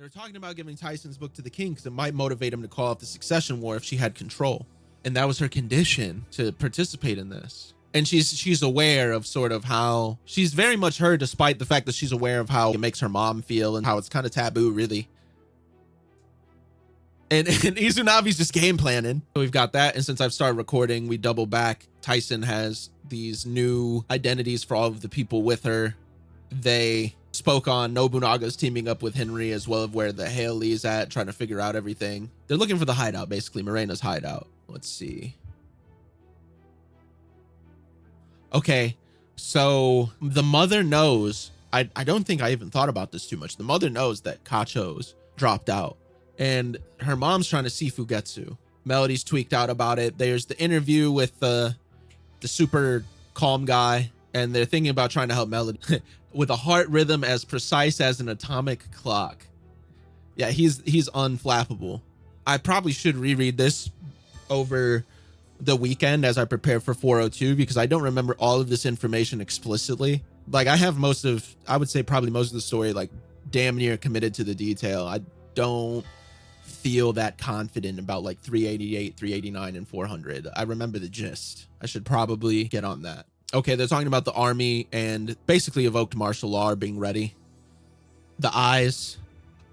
They were talking about giving Tyson's book to the king because it might motivate him to call off the succession war if she had control. And that was her condition to participate in this. And she's aware of sort of how she's very much her, despite the fact that she's aware of how it makes her mom feel and how it's kind of taboo, really. And Izunabe's just game planning. So we've got that. And since I've started recording, we double back. Tyson has these new identities for all of the people with her. They spoke on Nobunaga's teaming up with Henry, as well as where the Haley's at, trying to figure out everything. They're looking for the hideout, basically, Morena's hideout. Let's see. Okay, so the mother knows. I don't think I even thought about this too much. The mother knows that Kacho's dropped out, and her mom's trying to see Fugetsu. Melody's tweaked out about it. There's the interview with the super calm guy, and they're thinking about trying to help Melody with a heart rhythm as precise as an atomic clock. Yeah, he's unflappable. I probably should reread this over the weekend as I prepare for 402, because I don't remember all of this information explicitly. Like, I have I would say probably most of the story, like, damn near committed to the detail. I don't feel that confident about like 388, 389, and 400. I remember the gist. I should probably get on that. Okay, they're talking about the army and basically evoked martial law being ready. The eyes.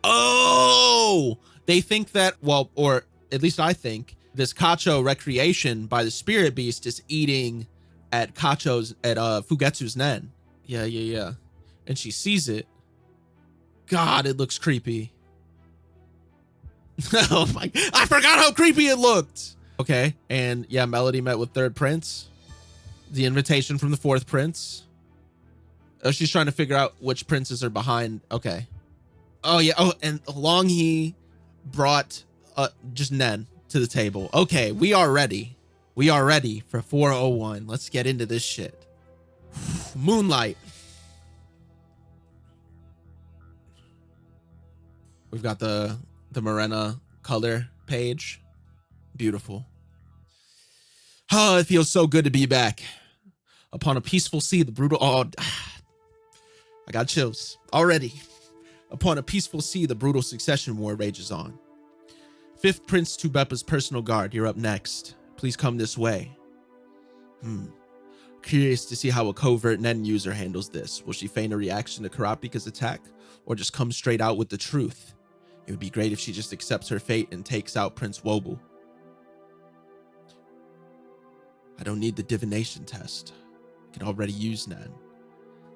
Oh! They think that, well, or at least I think, this Kacho recreation by the spirit beast is eating at Fugetsu's nen. Yeah. And she sees it. God, it looks creepy. Oh my, I forgot how creepy it looked. Okay, and yeah, Melody met with third prince. The invitation from the fourth prince. Oh, she's trying to figure out which princes are behind. Okay. Oh yeah, oh, and Long He brought just Nen to the table. Okay, we are ready. We are ready for 401. Let's get into this shit. Moonlight. We've got the Morena color page. Beautiful. Oh, it feels so good to be back. Upon a peaceful sea, the brutal... Oh, I got chills already. Upon a peaceful sea, the brutal succession war rages on. Fifth Prince Tubepa's personal guard, you're up next. Please come this way. Curious to see how a covert Nen user handles this. Will she feign a reaction to Karapika's attack, or just come straight out with the truth? It would be great if she just accepts her fate and takes out Prince Wobu. I don't need the divination test. I can already use Nen.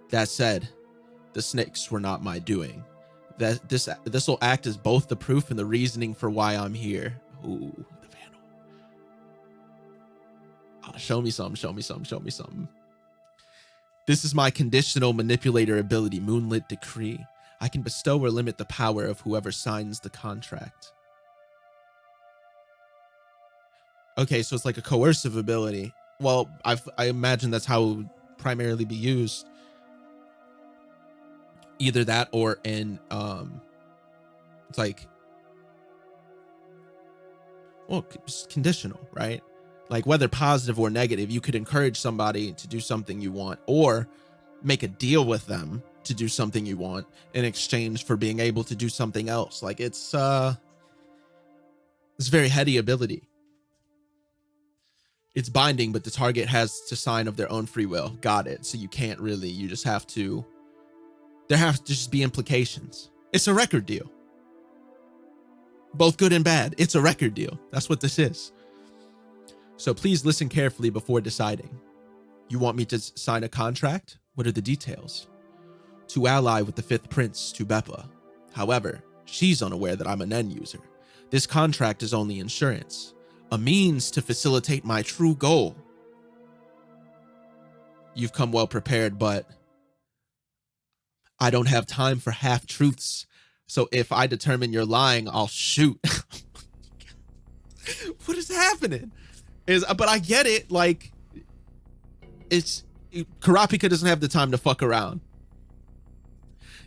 That said, the snakes were not my doing. That this will act as both the proof and the reasoning for why I'm here. Ooh, the vandal. Oh, show me something, show me something, show me something. This is my conditional manipulator ability, Moonlit Decree. I can bestow or limit the power of whoever signs the contract. Okay, so it's like a coercive ability. Well, I imagine that's how it would primarily be used. Either that or in, it's like, well, it's conditional, right? Like whether positive or negative, you could encourage somebody to do something you want or make a deal with them to do something you want in exchange for being able to do something else. Like it's very heady ability. It's binding, but the target has to sign of their own free will. Got it. So you can't really, you just have to, there have to just be implications. It's a record deal. Both good and bad. It's a record deal. That's what this is. So please listen carefully before deciding. You want me to sign a contract? What are the details? To ally with the fifth prince, Tubepa. However, she's unaware that I'm an end user. This contract is only insurance, a means to facilitate my true goal. You've come well prepared, but I don't have time for half-truths. So if I determine you're lying, I'll shoot. What is happening? But I get it. Like, Karapika doesn't have the time to fuck around.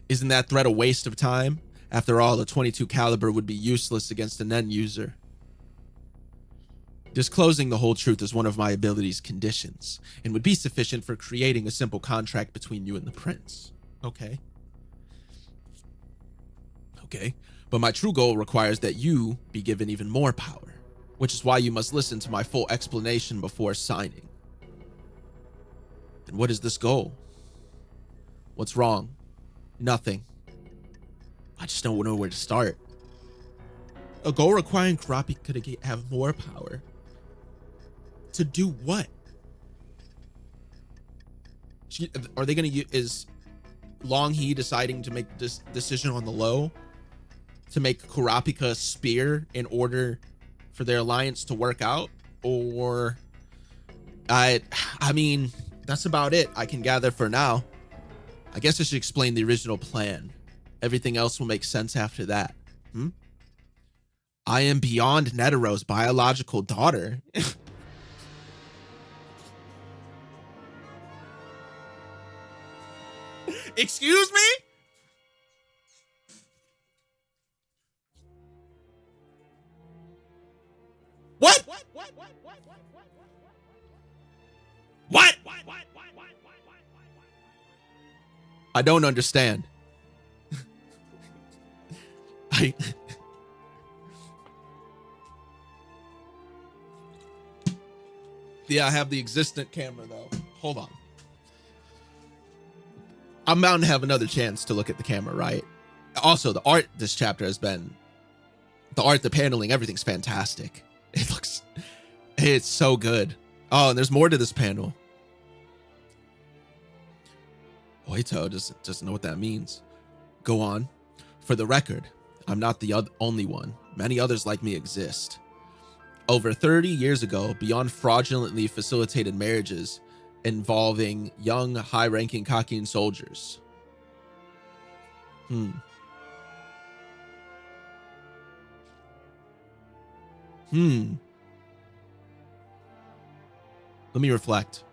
Isn't that threat a waste of time? After all, a 22 caliber would be useless against an end user. Disclosing the whole truth is one of my ability's conditions and would be sufficient for creating a simple contract between you and the prince. Okay. Okay, but my true goal requires that you be given even more power, which is why you must listen to my full explanation before signing. And what is this goal? What's wrong? Nothing. I just don't know where to start. A goal requiring Kurapika to have more power. To do what? Are they going to use, is Longhi deciding to make this decision on the low to make Kurapika a spear in order for their alliance to work out? Or I mean, that's about it I can gather for now. I guess I should explain the original plan. Everything else will make sense after that. I am beyond Netero's biological daughter. Excuse me? What? What? I don't understand. Yeah, I have the existent camera though. Hold on. I'm bound to have another chance to look at the camera, right? Also, the art this chapter has been, the art, the paneling, everything's fantastic. It's so good. Oh, and there's more to this panel. Oito doesn't know what that means. Go on. For the record, I'm not the only one. Many others like me exist. Over 30 years ago, beyond fraudulently facilitated marriages involving young, high-ranking Kakin soldiers. Let me reflect.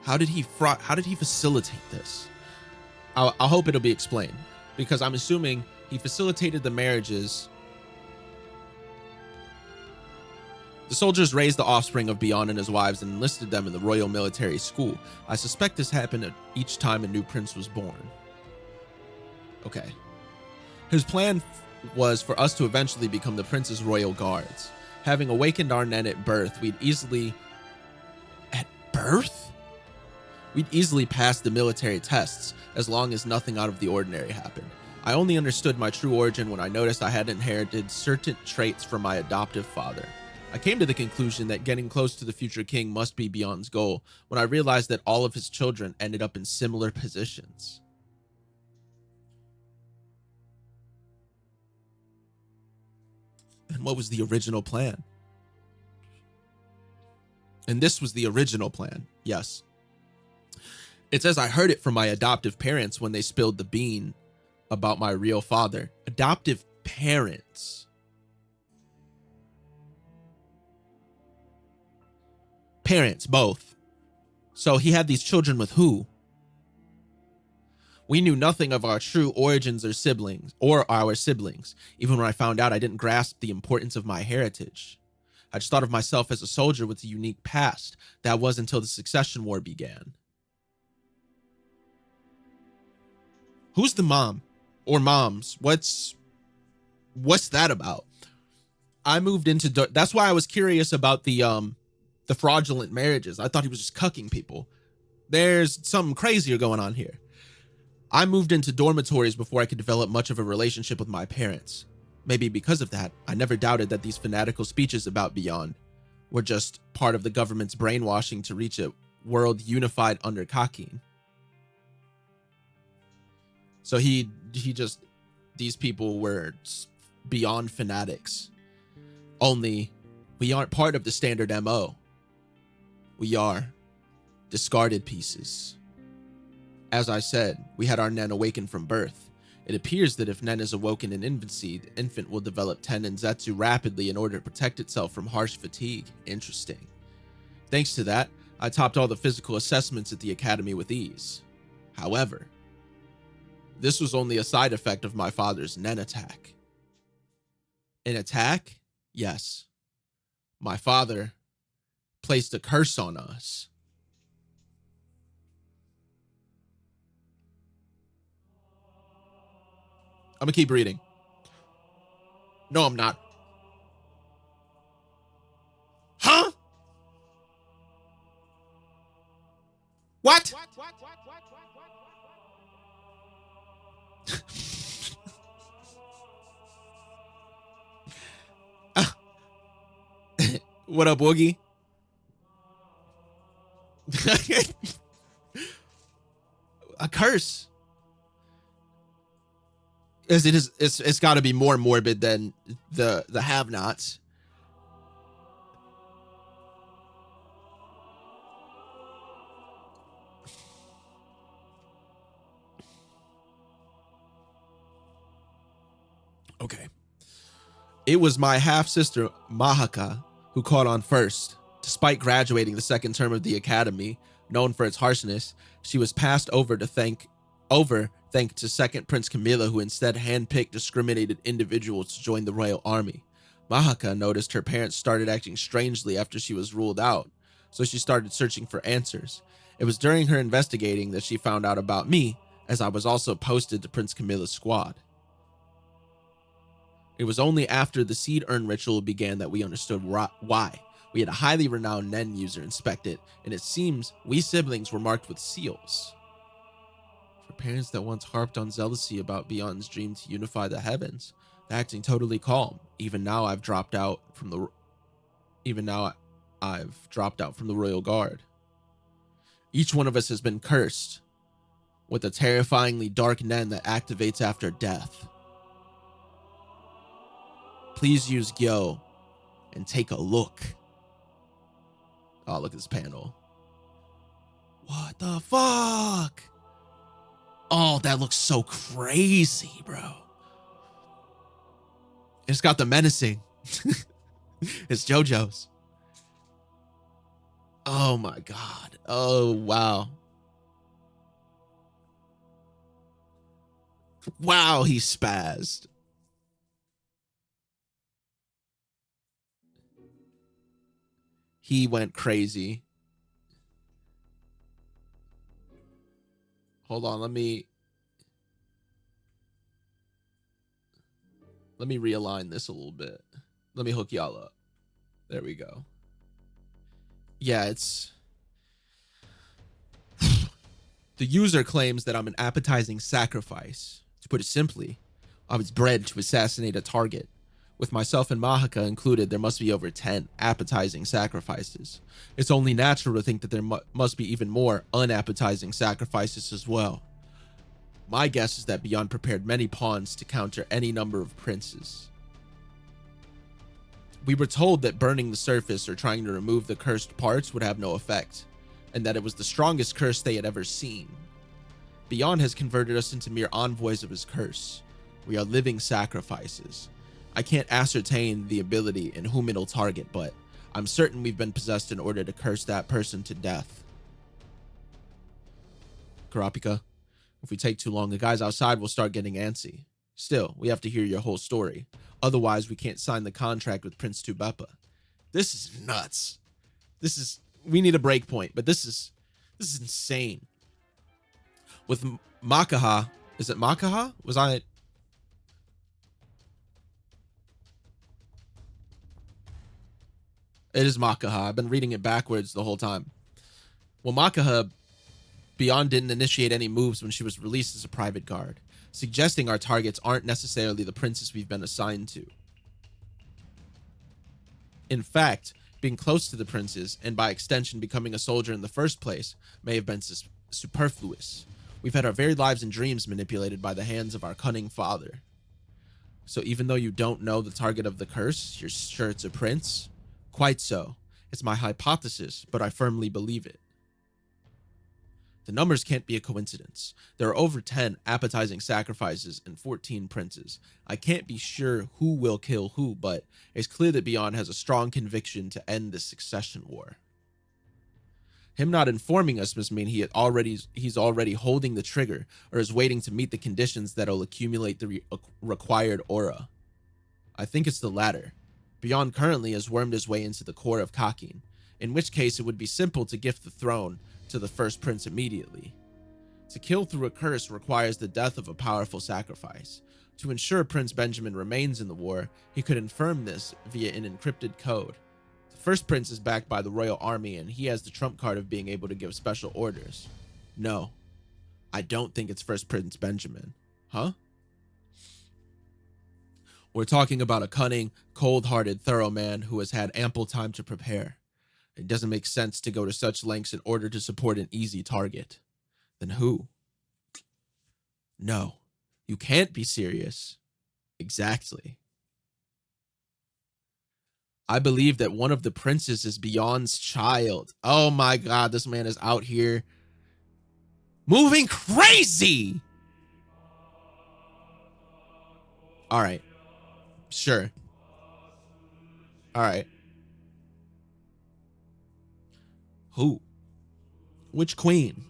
How did he facilitate this? I hope it'll be explained, because I'm assuming he facilitated the marriages. The soldiers raised the offspring of Beyond and his wives and enlisted them in the Royal Military School. I suspect this happened at each time a new prince was born. Okay. His plan was for us to eventually become the prince's royal guards. Having awakened our Nen at birth, we'd easily pass the military tests as long as nothing out of the ordinary happened. I only understood my true origin when I noticed I had inherited certain traits from my adoptive father. I came to the conclusion that getting close to the future king must be Beyond's goal when I realized that all of his children ended up in similar positions. And what was the original plan? And this was the original plan, yes. It says I heard it from my adoptive parents when they spilled the bean about my real father. Adoptive parents. Parents, both. So he had these children with who? We knew nothing of our true origins or our siblings. Even when I found out, I didn't grasp the importance of my heritage. I just thought of myself as a soldier with a unique past. That was until the succession war began. Who's the mom? Or moms? What's that about? I moved into, that's why I was curious about the fraudulent marriages. I thought he was just cucking people. There's something crazier going on here. I moved into dormitories before I could develop much of a relationship with my parents. Maybe because of that, I never doubted that these fanatical speeches about Beyond were just part of the government's brainwashing to reach a world unified under Kakin. So these people were Beyond fanatics. Only we aren't part of the standard MO. We are discarded pieces. As I said, we had our Nen awaken from birth. It appears that if Nen is awoken in infancy, the infant will develop Ten and Zetsu rapidly in order to protect itself from harsh fatigue. Interesting. Thanks to that, I topped all the physical assessments at the academy with ease. However, this was only a side effect of my father's Nen attack. An attack? Yes. My father placed a curse on us. I'm gonna keep reading. No, I'm not. Huh? What? What up, Woogie? A curse. As it is, it's got to be more morbid than the have-nots. Okay. It was my half-sister, Mahaka, who caught on first. Despite graduating the second term of the academy, known for its harshness, she was passed over thanks to second Prince Camilla, who instead handpicked discriminated individuals to join the royal army. Mahaka noticed her parents started acting strangely after she was ruled out, so she started searching for answers. It was during her investigating that she found out about me, as I was also posted to Prince Camilla's squad. It was only after the seed urn ritual began that we understood why. We had a highly renowned Nen user inspect it, and it seems we siblings were marked with seals. For parents that once harped on zealousy about Beyond's dream to unify the heavens, they're acting totally calm. Even now I've dropped out from the royal guard. Each one of us has been cursed with a terrifyingly dark Nen that activates after death. Please use Gyo and take a look. Oh, look at this panel. What the fuck? Oh, that looks so crazy, bro. It's got the menacing. It's JoJo's. Oh my god. Oh, wow. Wow, he spazzed. He went crazy. Hold on, let me realign this a little bit. Let me hook y'all up. There we go. Yeah, it's... The user claims that I'm an appetizing sacrifice. To put it simply, I was bred to assassinate a target. With myself and Mahaka included, there must be over 10 appetizing sacrifices. It's only natural to think that there must be even more unappetizing sacrifices as well. My guess is that Beyond prepared many pawns to counter any number of princes. We were told that burning the surface or trying to remove the cursed parts would have no effect, and that it was the strongest curse they had ever seen. Beyond has converted us into mere envoys of his curse. We are living sacrifices. I can't ascertain the ability and whom it'll target, but I'm certain we've been possessed in order to curse that person to death. Kurapika, if we take too long, the guys outside will start getting antsy. Still, we have to hear your whole story. Otherwise, we can't sign the contract with Prince Tubepa. This is nuts. We need a break point, but this is insane. With Makaha, is it Makaha? It is Makaha. I've been reading it backwards the whole time. Well, Makaha, Beyond didn't initiate any moves when she was released as a private guard, suggesting our targets aren't necessarily the princes we've been assigned to. In fact, being close to the princes, and by extension becoming a soldier in the first place, may have been superfluous. We've had our very lives and dreams manipulated by the hands of our cunning father. So even though you don't know the target of the curse, you're sure it's a prince? Quite so. It's my hypothesis, but I firmly believe it. The numbers can't be a coincidence. There are over 10 appetizing sacrifices and 14 princes. I can't be sure who will kill who, but it's clear that Beyond has a strong conviction to end this succession war. Him not informing us must mean he's already holding the trigger, or is waiting to meet the conditions that'll accumulate the required aura. I think it's the latter. Beyond currently has wormed his way into the core of Kakin, in which case it would be simple to gift the throne to the first prince immediately. To kill through a curse requires the death of a powerful sacrifice. To ensure Prince Benjamin remains in the war, he could confirm this via an encrypted code. The first prince is backed by the royal army, and he has the trump card of being able to give special orders. No, I don't think it's first Prince Benjamin. Huh? We're talking about a cunning, cold-hearted, thorough man who has had ample time to prepare. It doesn't make sense to go to such lengths in order to support an easy target. Then who? No, you can't be serious. Exactly. I believe that one of the princes is Beyond's child. Oh my God, this man is out here moving crazy. All right. Sure. All right. Who? Which queen?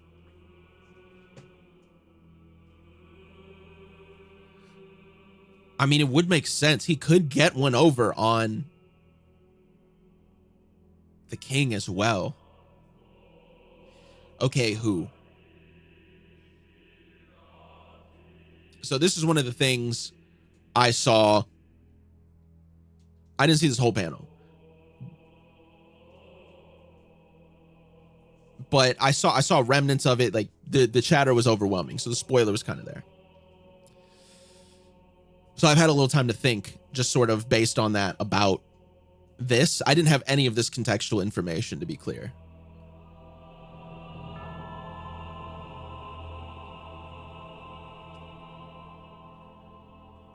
I mean, it would make sense. He could get one over on the king as well. Okay, who? So this is one of the things I saw. I didn't see this whole panel, but I saw remnants of it. Like the chatter was overwhelming, so the spoiler was kind of there. So I've had a little time to think, just sort of based on that, about this. I didn't have any of this contextual information, to be clear.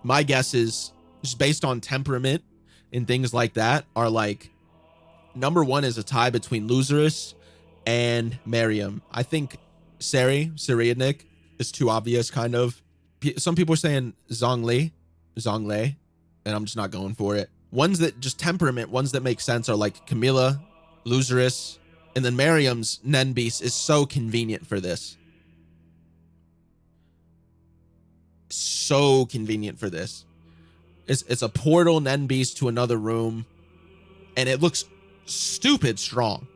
My guess is, just based on temperament and things like that, are like, number one is a tie between Luzurus and Miriam. I think Cyriadnik is too obvious, kind of. Some people are saying Zhongli, and I'm just not going for it. Ones that just temperament, ones that make sense are like Camilla, Luzurus, and then Miriam's Nenbeast is so convenient for this. So convenient for this. It's a portal Nenbeast to another room, and it looks stupid strong.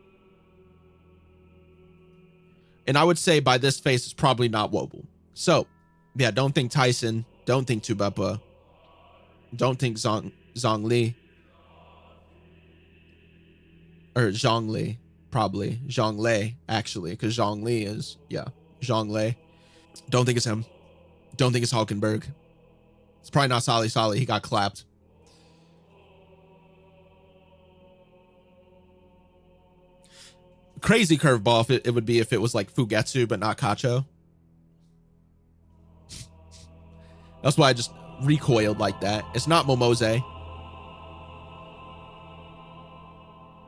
And I would say by this face, it's probably not Wobble. So, yeah, don't think Tyson. Don't think Tubepa. Don't think Zhongli. Or Zhongli, probably. Zhonglei, actually, because Zhongli is, yeah, Zhonglei. Don't think it's him. Don't think it's Hulkenberg. It's probably not Sally. He got clapped. Crazy curveball if it would be if it was like Fugetsu, but not Kacho. That's why I just recoiled like that. It's not Momose.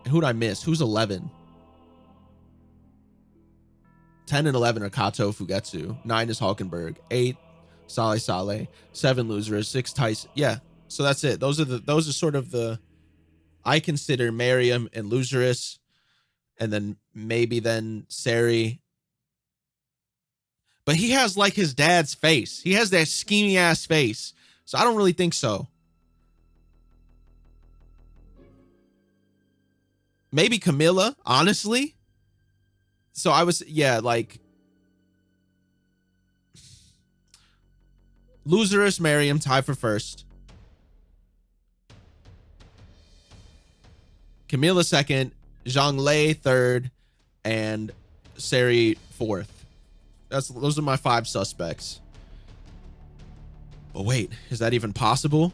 And who'd I miss? Who's 11? 10 and 11 are Kato, Fugetsu. 9 is Hulkenberg. 8, Sale. 7, Losers. 6, Tyson. Yeah, so that's it. Those are sort of the, I consider Miriam and Luzurus, and then maybe then Sari. But he has like his dad's face. He has that schemy ass face. So I don't really think so. Maybe Camilla, honestly. So I was, yeah, like Luzurus, Miriam, tie for first. Camilla second, Zhonglei third, and Sari fourth. Those are my 5 suspects. But wait, is that even possible?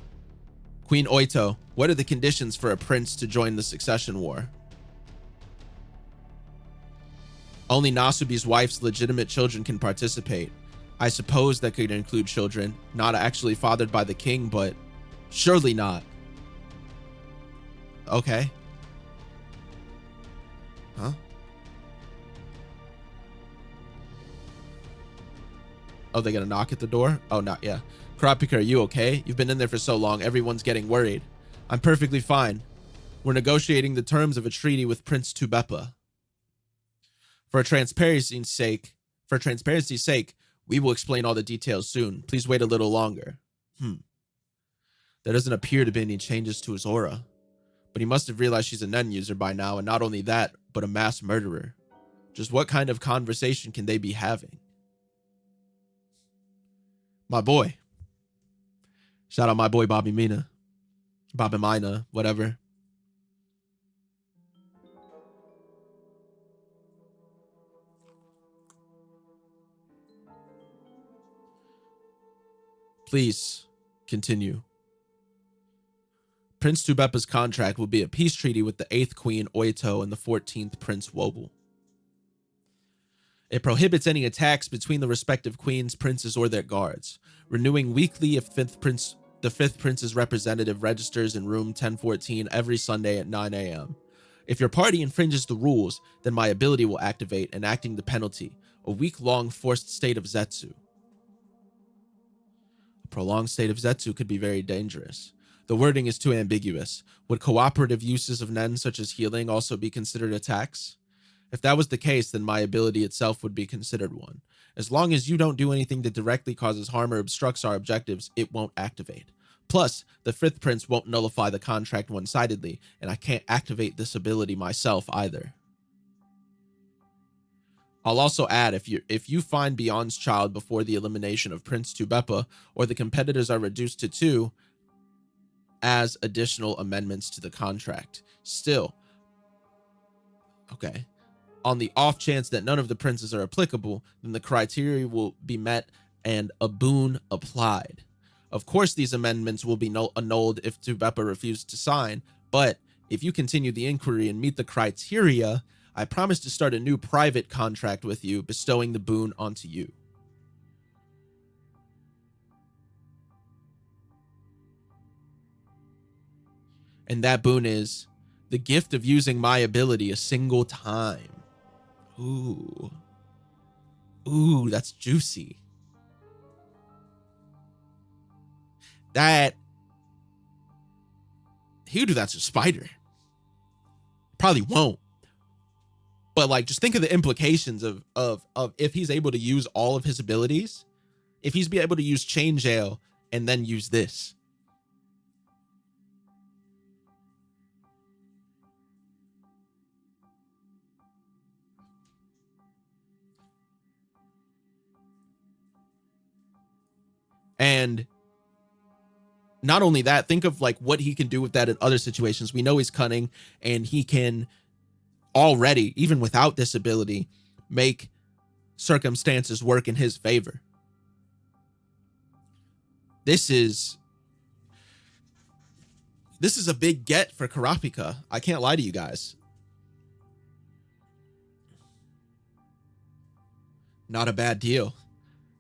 Queen Oito, what are the conditions for a prince to join the succession war? Only Nasubi's wife's legitimate children can participate. I suppose that could include children, not actually fathered by the king, but surely not. Okay. Huh? Oh, they gonna knock at the door? Oh, not, yeah. Kurapika, are you okay? You've been in there for so long, everyone's getting worried. I'm perfectly fine. We're negotiating the terms of a treaty with Prince Tubepa. For transparency's sake, we will explain all the details soon. Please wait a little longer. There doesn't appear to be any changes to his aura. But he must have realized she's a Nen user by now, and not only that, but a mass murderer. Just what kind of conversation can they be having? My boy, Shout out my boy Bobby Mina. Bobby Mina, whatever. Please continue. Prince Tubepa's contract will be a peace treaty with the 8th Queen Oito and the 14th Prince Wobble. It prohibits any attacks between the respective queens, princes, or their guards, renewing weekly if the 5th Prince's representative registers in room 1014 every Sunday at 9 a.m. If your party infringes the rules, then my ability will activate, enacting the penalty, a week-long forced state of Zetsu. A prolonged state of Zetsu could be very dangerous. The wording is too ambiguous. Would cooperative uses of Nen, such as healing, also be considered attacks? If that was the case, then my ability itself would be considered one. As long as you don't do anything that directly causes harm or obstructs our objectives, it won't activate. Plus, the 5th Prince won't nullify the contract one-sidedly, and I can't activate this ability myself either. I'll also add, if you find Beyond's child before the elimination of Prince Tubepa, or the competitors are reduced to 2, as additional amendments to the contract. Still, okay. On the off chance that none of the princes are applicable, then the criteria will be met and a boon applied. Of course, these amendments will be annulled if Tubepa refuses to sign, but if you continue the inquiry and meet the criteria, I promise to start a new private contract with you, bestowing the boon onto you. And that boon is the gift of using my ability a single time. Ooh. Ooh, that's juicy. That... He'll do that to Spider. Probably won't. But like, just think of the implications of if he's able to use all of his abilities. If he's be able to use Chain Jail and then use this. And not only that, think of like what he can do with that in other situations. We know he's cunning, and he can already, even without this ability, make circumstances work in his favor. This is a big get for Kurapika. I can't lie to you guys. Not a bad deal.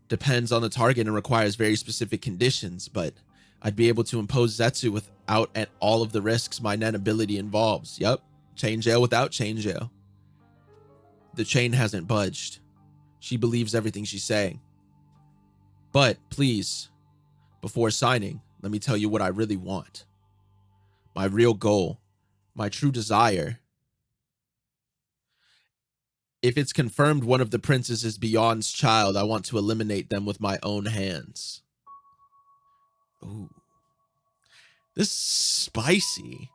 Depends on the target and requires very specific conditions, but I'd be able to impose Zetsu without at all of the risks my Nen ability involves. Yep. Chain Jail without Chain Jail. The chain hasn't budged. She believes everything she's saying. But please, before signing, let me tell you what I really want. My real goal, my true desire. If it's confirmed one of the princes is Beyond's child, I want to eliminate them with my own hands. Ooh. This is spicy.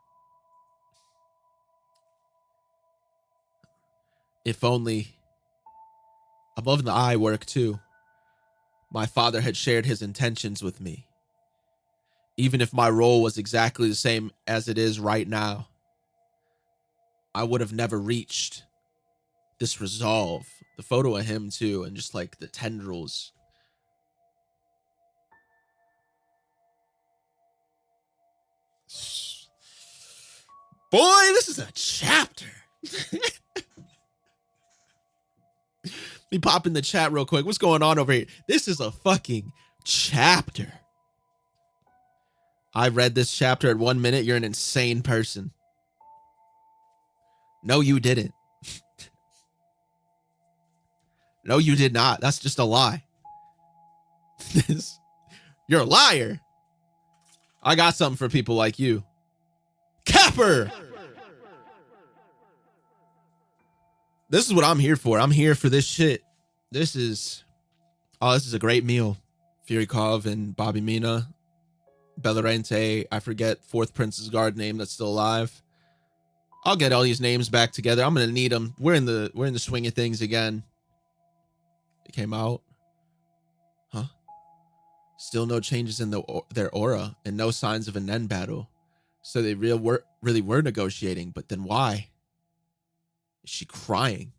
If only... I'm loving the eye work too. My father had shared his intentions with me. Even if my role was exactly the same as it is right now, I would have never reached this resolve. The photo of him too, and just like the tendrils. Boy, this is a chapter. Let me pop in the chat real quick. What's going on over here? This is a fucking chapter. I read this chapter at 1 minute. You're an insane person. No, you didn't. No, you did not. That's just a lie. You're a liar. I got something for people like you. Capper! This is what I'm here for. I'm here for this shit. This is a great meal. Furikov and Bobby Mina. Bellarente. I forget 4th Prince's guard name that's still alive. I'll get all these names back together. I'm gonna need them. We're in the swing of things again. It came out. Huh? Still no changes in their aura and no signs of a Nen battle. So they really were negotiating, but then why? Is she crying?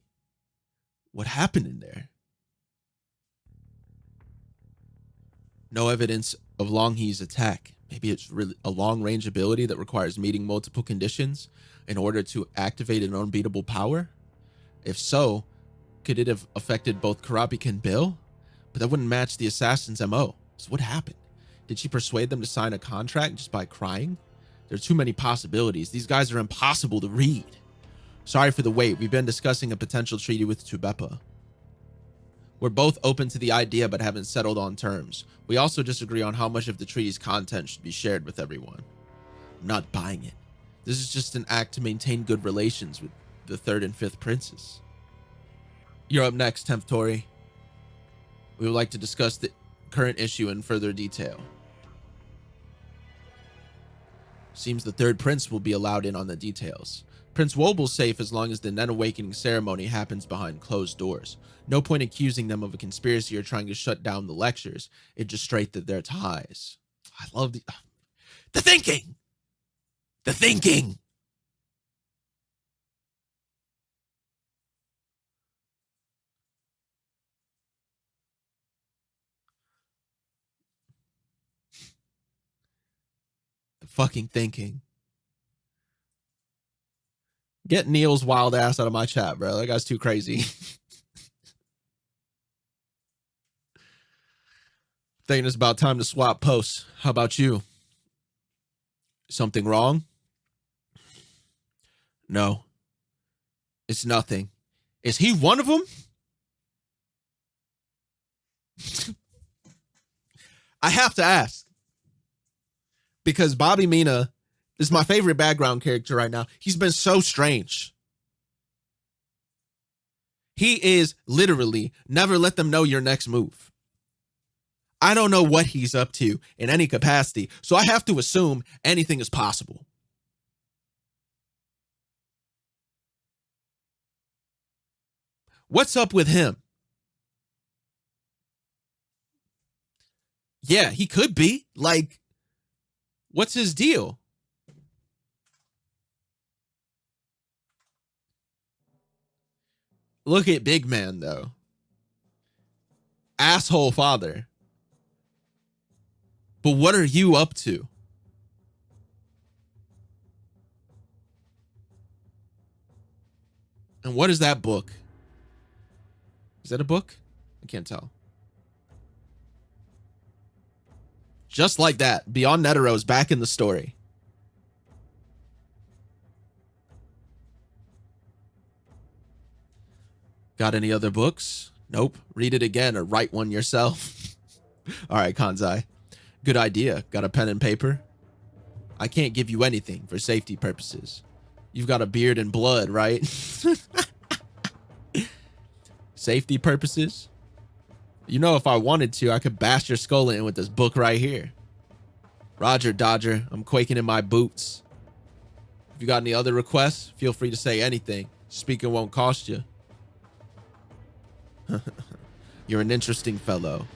What happened in there? No evidence of Longhe's attack. Maybe it's really a long-range ability that requires meeting multiple conditions in order to activate an unbeatable power? If so, could it have affected both Kurapika and Bill? But that wouldn't match the assassin's MO. So what happened? Did she persuade them to sign a contract just by crying? There are too many possibilities. These guys are impossible to read. Sorry for the wait. We've been discussing a potential treaty with Tubepa. We're both open to the idea but haven't settled on terms. We also disagree on how much of the treaty's content should be shared with everyone. I'm not buying it. This is just an act to maintain good relations with the 3rd and 5th princes. You're up next, 10th Tori. We would like to discuss the current issue in further detail. Seems the 3rd prince will be allowed in on the details. Prince Woble's safe as long as the Nen Awakening ceremony happens behind closed doors. No point accusing them of a conspiracy or trying to shut down the lectures. It just straightened their ties. I love the thinking! The thinking! The fucking thinking. Get Neil's wild ass out of my chat, bro. That guy's too crazy. Thinking it's about time to swap posts. How about you? Something wrong? No. It's nothing. Is he one of them? I have to ask. Because Bobby Mina is my favorite background character right now. He's been so strange. He is literally never let them know your next move. I don't know what he's up to in any capacity, so I have to assume anything is possible. What's up with him? Yeah, he could be. Like, what's his deal? Look at Big Man, though. Asshole father. But what are you up to? And what is that book? Is that a book? I can't tell. Just like that, Beyond Netero's back in the story. Got any other books? Nope. Read it again or write one yourself. All right, Kanzai. Good idea. Got a pen and paper? I can't give you anything for safety purposes. You've got a beard and blood, right? Safety purposes? You know, if I wanted to, I could bash your skull in with this book right here. Roger, Dodger. I'm quaking in my boots. If you got any other requests, feel free to say anything. Speaking won't cost you. You're an interesting fellow.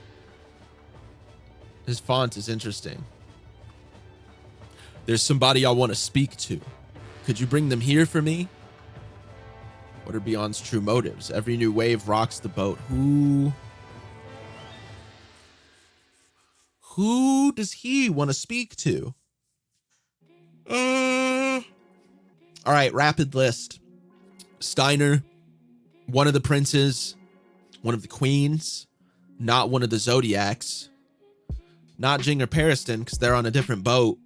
His font is interesting. There's somebody I want to speak to. Could you bring them here for me? What are Beyond's true motives? Every new wave rocks the boat. Who does he want to speak to? All right, rapid list. Steiner, one of the princes, one of the queens, not one of the Zodiacs, not Jing or Pariston because they're on a different boat.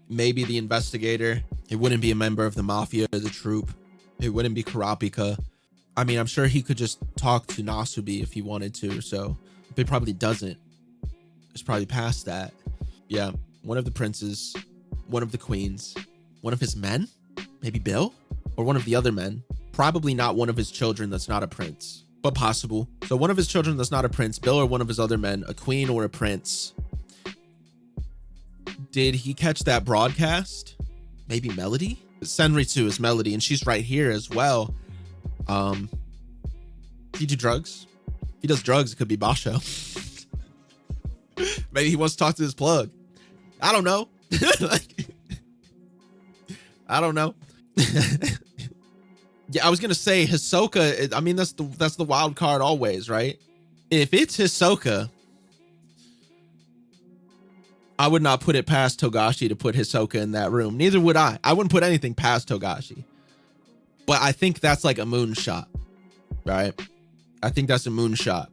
Maybe the investigator. It wouldn't be a member of the mafia or the troop. It wouldn't be Kurapika. I mean, I'm sure he could just talk to Nasubi if he wanted to, so but he probably doesn't. It's probably past that. Yeah, one of the princes, one of the queens, one of his men, maybe Bill, or one of the other men. Probably not one of his children that's not a prince, but possible. So one of his children that's not a prince, Bill or one of his other men, a queen or a prince. Did he catch that broadcast? Maybe Melody? Senritsu is Melody, and she's right here as well. He do drugs? If he does drugs, it could be Basho. Maybe he wants to talk to his plug. I don't know. Like, I don't know. Yeah, I was gonna say Hisoka. I mean, that's the wild card always, right? If it's Hisoka, I would not put it past Togashi to put Hisoka in that room. Neither would I. I wouldn't put anything past Togashi. But I think that's like a moonshot, right? I think that's a moonshot.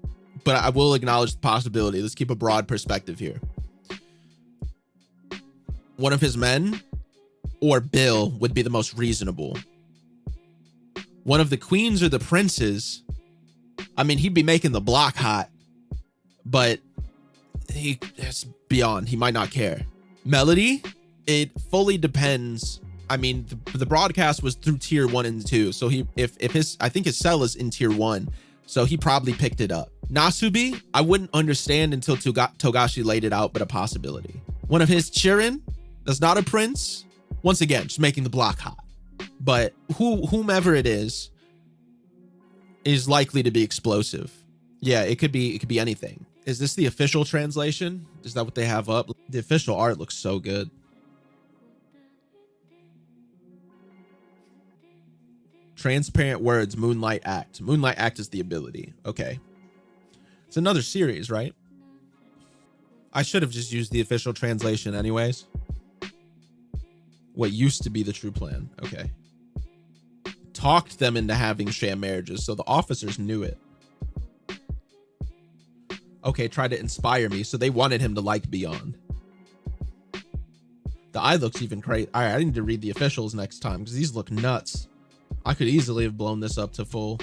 But I will acknowledge the possibility. Let's keep a broad perspective here. One of his men or Bill would be the most reasonable. One of the queens or the princes, I mean, he'd be making the block hot, but it's beyond. He might not care. Melody, it fully depends. I mean, the broadcast was through tier 1 and 2. So I think his cell is in tier 1. So he probably picked it up. Nasubi, I wouldn't understand until Togashi laid it out, but a possibility. One of his Chirin, that's not a prince. Once again, just making the block hot. But whomever it is likely to be explosive. Yeah, it could be anything. Is this the official translation? Is that what they have up? The official art looks so good. Transparent words, Moonlight Act. Moonlight Act is the ability. Okay. It's another series, right? I should have just used the official translation anyways. What used to be the true plan. Okay. Talked them into having sham marriages, so the officers knew it. Okay, tried to inspire me, so they wanted him to like Beyond. The eye looks even great. All right, I need to read the officials next time because these look nuts. I could easily have blown this up to full.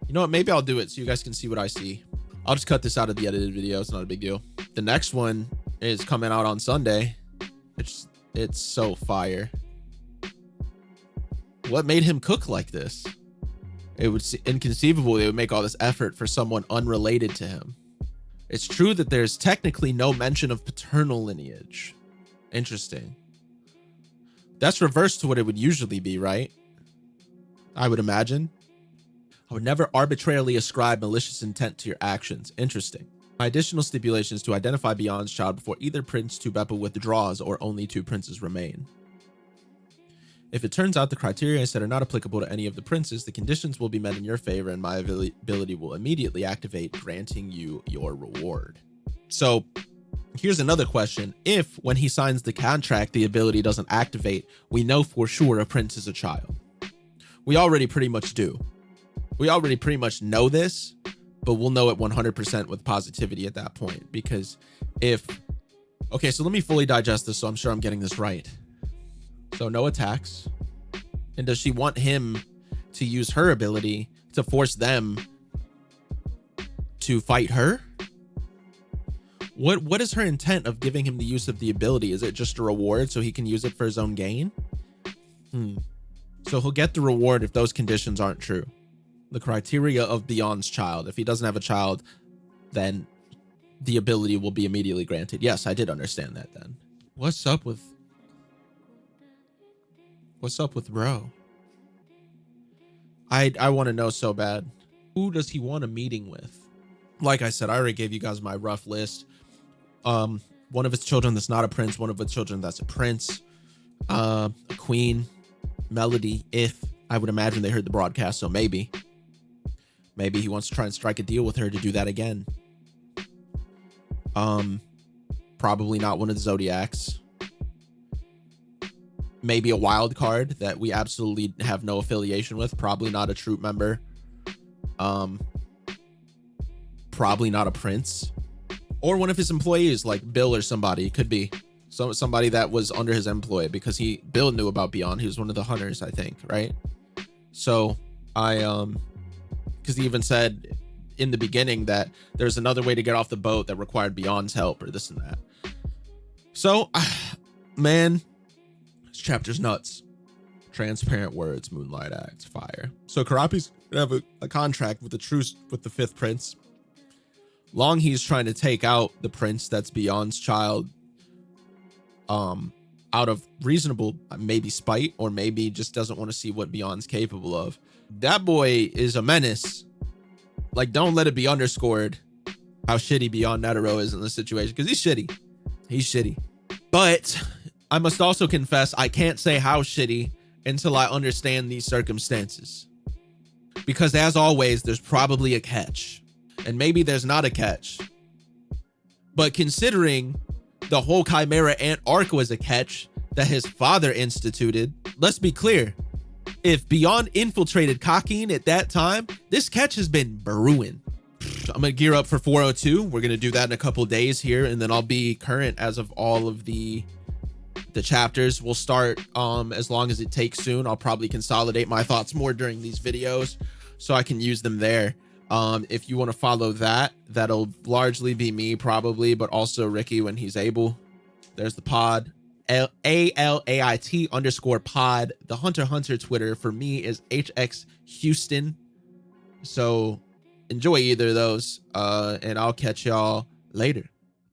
You know what? Maybe I'll do it so you guys can see what I see. I'll just cut this out of the edited video. It's not a big deal. The next one is coming out on Sunday. It's so fire. What made him cook like this? It would inconceivable they would make all this effort for someone unrelated to him. It's true that there's technically no mention of paternal lineage. Interesting. That's reversed to what it would usually be, right? I would imagine. I would never arbitrarily ascribe malicious intent to your actions. Interesting. My additional stipulations to identify Beyond's child before either Prince Beppo withdraws or only 2 princes remain. If it turns out the criteria I said are not applicable to any of the princes, the conditions will be met in your favor and my ability will immediately activate, granting you your reward. So here's another question. If when he signs the contract, the ability doesn't activate, we know for sure a prince is a child. We already pretty much do. We already pretty much know this, but we'll know it 100% with positivity at that point. Because okay, so let me fully digest this so I'm sure I'm getting this right. So no attacks. And does she want him to use her ability to force them to fight her? What is her intent of giving him the use of the ability? Is it just a reward so he can use it for his own gain? So he'll get the reward if those conditions aren't true. The criteria of Beyond's child. If he doesn't have a child, then the ability will be immediately granted. Yes, I did understand that then. What's up with bro? I want to know so bad. Who does he want a meeting with? Like I said, I already gave you guys my rough list. One of his children that's not a prince, one of his children that's a prince, a queen, Melody, if I would imagine they heard the broadcast, so maybe he wants to try and strike a deal with her to do that again. Probably not one of the Zodiacs. Maybe a wild card that we absolutely have no affiliation with. Probably not a troop member. Probably not a prince. Or one of his employees, like Bill or somebody. Could be somebody that was under his employ, because Bill knew about Beyond. He was one of the hunters, I think, right? So because he even said in the beginning that there's another way to get off the boat that required Beyond's help or this and that. So, man, this chapter's nuts. Transparent words, Moonlight Act, fire. So Karapi's gonna have a contract with the truce with the 5th prince. Long he's trying to take out the prince that's Beyond's child, out of reasonable maybe spite, or maybe just doesn't want to see what Beyond's capable of. That boy is a menace. Like, don't let it be underscored. how shitty Beyond Netero is in this situation, because he's shitty. He's shitty. But I must also confess, I can't say how shitty until I understand these circumstances. Because as always, there's probably a catch. And maybe there's not a catch. But considering the whole Chimera Ant arc was a catch that his father instituted, let's be clear. If Beyond infiltrated Kakin at that time, this catch has been brewing. I'm gonna gear up for 402. We're gonna do that in a couple days here, and then I'll be current as of all of the chapters. We'll start as long as it takes soon. I'll probably consolidate my thoughts more during these videos so I can use them there. If you want to follow that, that'll largely be me probably, but also Ricky when he's able. There's the pod. ALAIT_pod. The Hunter x Hunter Twitter for me is HX Houston. So enjoy either of those, and I'll catch y'all later.